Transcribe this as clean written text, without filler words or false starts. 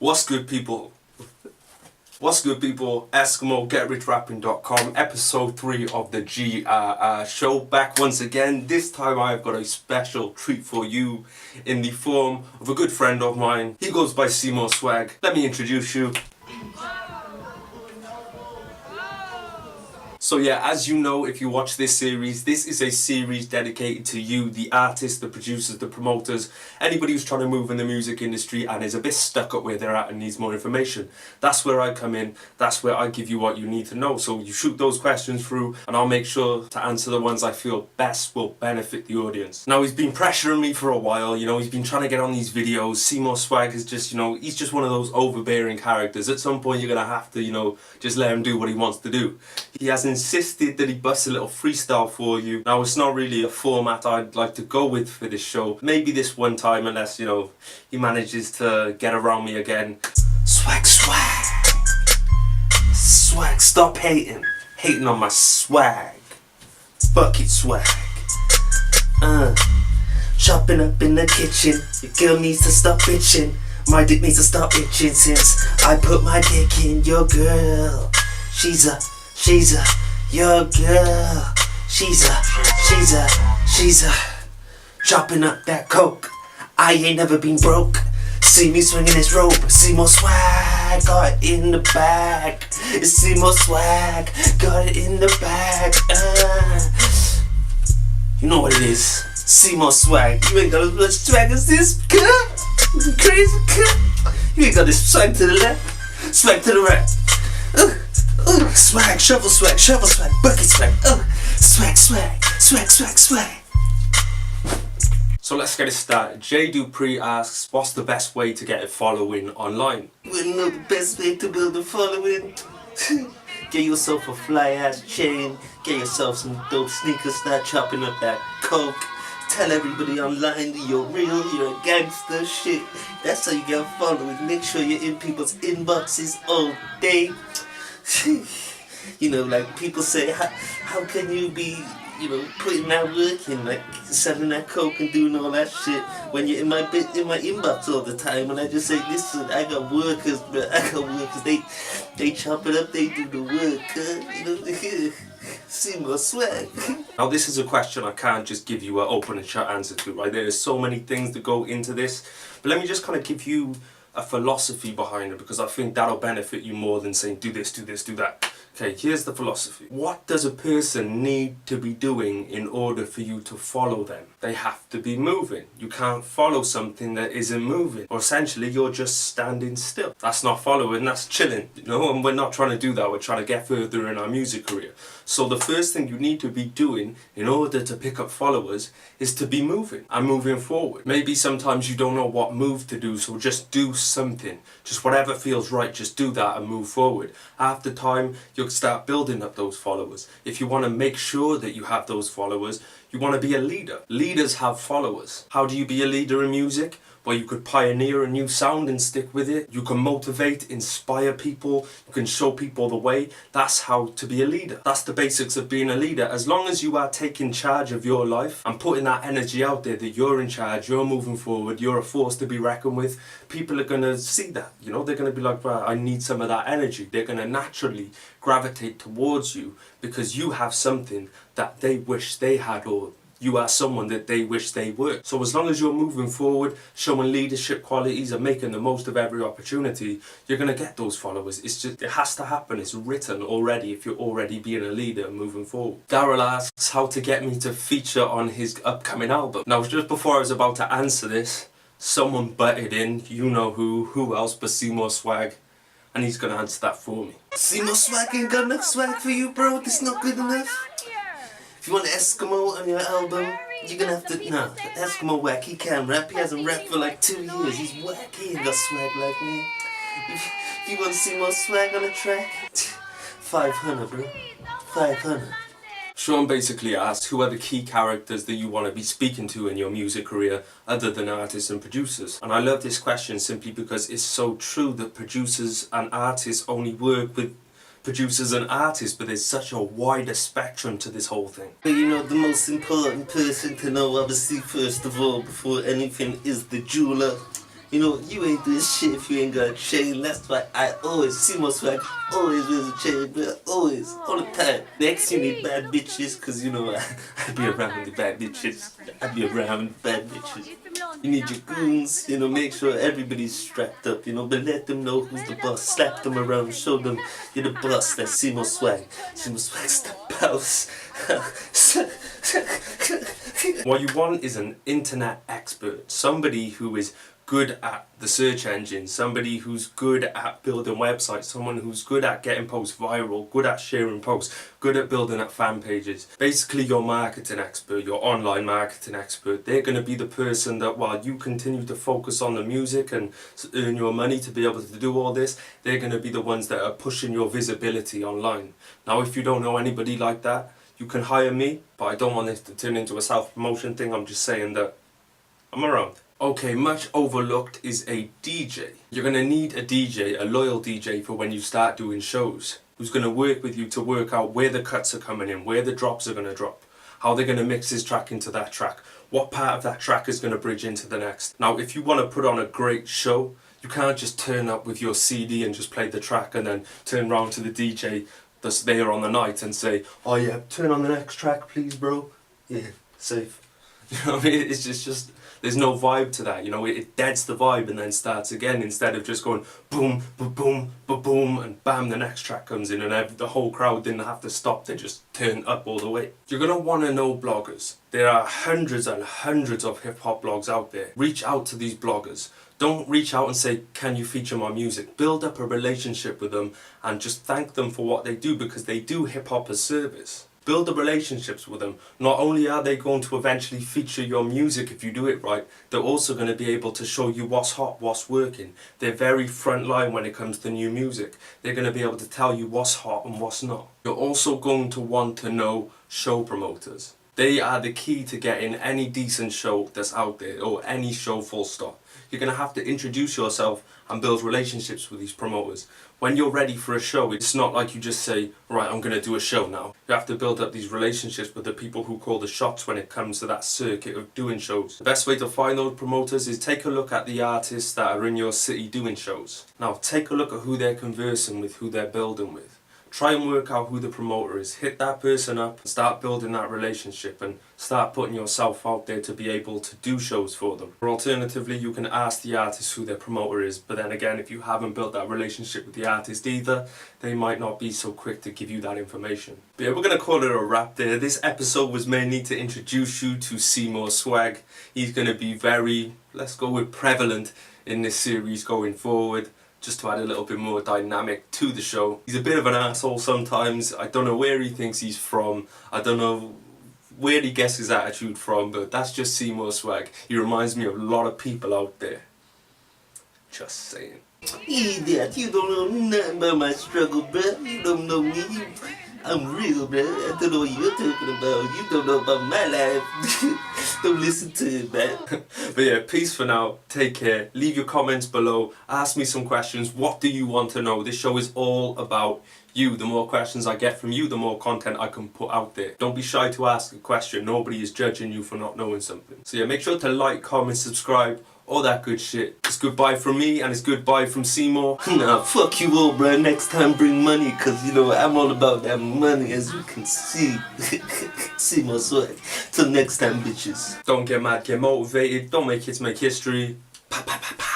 What's good, people? What's good, people? Esskimo, GetRichRapping.com, episode 3 of the show. Back once again. This time I've got a special treat for you in the form of a good friend of mine. He goes by Esskimo Swag. Let me introduce you. So yeah, as you know, if you watch this series, this is a series dedicated to you, the artists, the producers, the promoters, anybody who's trying to move in the music industry and is a bit stuck up where they're at and needs more information. That's where I come in, that's where I give you what you need to know. So you shoot those questions through and I'll make sure to answer the ones I feel best will benefit the audience. Now, he's been pressuring me for a while, he's been trying to get on these videos. Esskimo Swag is just, he's just one of those overbearing characters. At some point you're going to have to, just let him do what he wants to do. He has insisted that he busts a little freestyle for you. Now, it's not really a format I'd like to go with for this show. Maybe this one time, unless, he manages to get around me again. Swag, stop hating. Hating on my swag. Bucket swag. Chopping up in the kitchen. Your girl needs to stop bitching. My dick needs to stop itching since I put my dick in your girl. She's a your girl. She's a chopping up that coke. I ain't never been broke. See me swinging this rope. Esskimo Swag, got it in the bag. Esskimo Swag, got it in the bag. You know what it is. Esskimo Swag, you ain't got as much swag as this girl. Crazy girl. You ain't got this swag to the left, swag to the right. Swag, shovel swag, bucket swag, swag. So let's get it started. Jay Dupree asks, what's the best way to get a following online? Wouldn't know the best way to build a following. Get yourself a fly ass chain, get yourself some dope sneakers, start chopping up that coke. Tell everybody online that you're real, you're a gangster shit. That's how you get followers. Make sure you're in people's inboxes all day. Like people say, how can you be, putting that work in, like selling that coke and doing all that shit when you're in my inbox all the time? And I just say, listen, I got workers, but they chop it up, they do the work, Esskimo Swag. Now, this is a question I can't just give you an open and shut answer to, right? There are so many things that go into this, but let me just kind of give you a philosophy behind it, because I think that'll benefit you more than saying do this, do that. Okay, here's the philosophy. What does a person need to be doing in order for you to follow them? They have to be moving. You can't follow something that isn't moving. Or essentially, you're just standing still. That's not following, that's chilling, and we're not trying to do that. We're trying to get further in our music career. So the first thing you need to be doing in order to pick up followers is to be moving and moving forward. Maybe sometimes you don't know what move to do, so just do something. Just whatever feels right, just do that and move forward. After time, you'll start building up those followers. If you want to make sure that you have those followers, you want to be a leader. Leaders have followers. How do you be a leader in music? Well, you could pioneer a new sound and stick with it. You can motivate, inspire people. You can show people the way. That's how to be a leader. That's the basics of being a leader. As long as you are taking charge of your life and putting that energy out there that you're in charge, you're moving forward, you're a force to be reckoned with, people are going to see that. They're going to be like, well, I need some of that energy. They're going to naturally gravitate towards you because you have something that they wish they had, or you are someone that they wish they were. So as long as you're moving forward, showing leadership qualities and making the most of every opportunity, you're going to get those followers. It has to happen. It's written already if you're already being a leader and moving forward. Daryl asks how to get me to feature on his upcoming album. Now, just before I was about to answer this, someone butted in, you know who else but Esskimo Swag, and he's going to answer that for me. Esskimo Swag ain't got enough swag for you, bro. That's not good enough. If you want Esskimo on your album, you're gonna have to. No, Esskimo whack. He can't rap. He hasn't rapped for like 2 years. He's whack. He ain't got swag like me. If you want to see more swag on the track, 500, bro. 500. Sean basically asked, who are the key characters that you want to be speaking to in your music career other than artists and producers? And I love this question simply because it's so true that producers and artists only work with producers and artists, but there's such a wider spectrum to this whole thing. But the most important person to know, obviously, first of all, before anything, is the jeweler. You know, you ain't doing shit if you ain't got a chain. That's why I always see my swag, always wears a chain, bro. Always, all the time. Next, you need bad bitches, cause you know I be around the bad bitches. I be around the bad bitches. You need your goons, you know, make sure everybody's strapped up, you know, but let them know who's the boss. Slap them around, show them you're the boss. That's Simo Swag. Simo Swag's the boss. What you want is an internet expert, somebody who is good at the search engine, somebody who's good at building websites, someone who's good at getting posts viral, good at sharing posts, good at building up fan pages. Basically your marketing expert, your online marketing expert. They're going to be the person that while you continue to focus on the music and earn your money to be able to do all this, they're going to be the ones that are pushing your visibility online. Now if you don't know anybody like that, you can hire me, but I don't want this to turn into a self-promotion thing. I'm just saying that I'm around. Okay, much overlooked is a DJ. You're going to need a DJ, a loyal DJ for when you start doing shows, who's going to work with you to work out where the cuts are coming in, where the drops are going to drop, how they're going to mix this track into that track, what part of that track is going to bridge into the next. Now, if you want to put on a great show, you can't just turn up with your CD and just play the track and then turn around to the DJ that's there on the night and say, oh yeah, turn on the next track please bro. Yeah, safe. You know what I mean? It's just there's no vibe to that, you know, it deads the vibe and then starts again instead of just going boom, boom, boom, and bam, the next track comes in and the whole crowd didn't have to stop, they just turn up all the way. You're going to want to know bloggers. There are hundreds and hundreds of hip-hop blogs out there. Reach out to these bloggers. Don't reach out and say, can you feature my music? Build up a relationship with them and just thank them for what they do, because they do hip-hop as service. Build the relationships with them. Not only are they going to eventually feature your music if you do it right, they're also going to be able to show you what's hot, what's working. They're very front line when it comes to new music. They're going to be able to tell you what's hot and what's not. You're also going to want to know show promoters. They are the key to getting any decent show that's out there, or any show full stop. You're going to have to introduce yourself and build relationships with these promoters. When you're ready for a show, it's not like you just say, right, I'm going to do a show now. You have to build up these relationships with the people who call the shots when it comes to that circuit of doing shows. The best way to find those promoters is take a look at the artists that are in your city doing shows. Now take a look at who they're conversing with, who they're building with. Try and work out who the promoter is. Hit that person up and start building that relationship and start putting yourself out there to be able to do shows for them. Or alternatively, you can ask the artist who their promoter is, but then again, if you haven't built that relationship with the artist either, they might not be so quick to give you that information. But yeah, we're going to call it a wrap there. This episode was mainly to introduce you to Simo Swag. He's going to be very, let's go with prevalent in this series going forward, just to add a little bit more dynamic to the show. He's a bit of an asshole sometimes. I don't know where he thinks he's from. I don't know where he gets his attitude from, but that's just Simo Swag. He reminds me of a lot of people out there. Just saying. Idiot, you don't know nothing about my struggle, bruh. You don't know me. I'm real, bruh. I don't know what you're talking about. You don't know about my life. Don't listen to it, man. But yeah, peace for now. Take care. Leave your comments below. Ask me some questions. What do you want to know? This show is all about you. The more questions I get from you, the more content I can put out there. Don't be shy to ask a question. Nobody is judging you for not knowing something. So yeah, make sure to like, comment, subscribe, all that good shit. It's goodbye from me and it's goodbye from Seymour. Nah, fuck you all, bruh. Next time bring money, cause you know I'm all about that money, as you can see. See my swag. Till next time, bitches. Don't get mad, get motivated. Don't make hits make history. Pa, pa, pa, pa.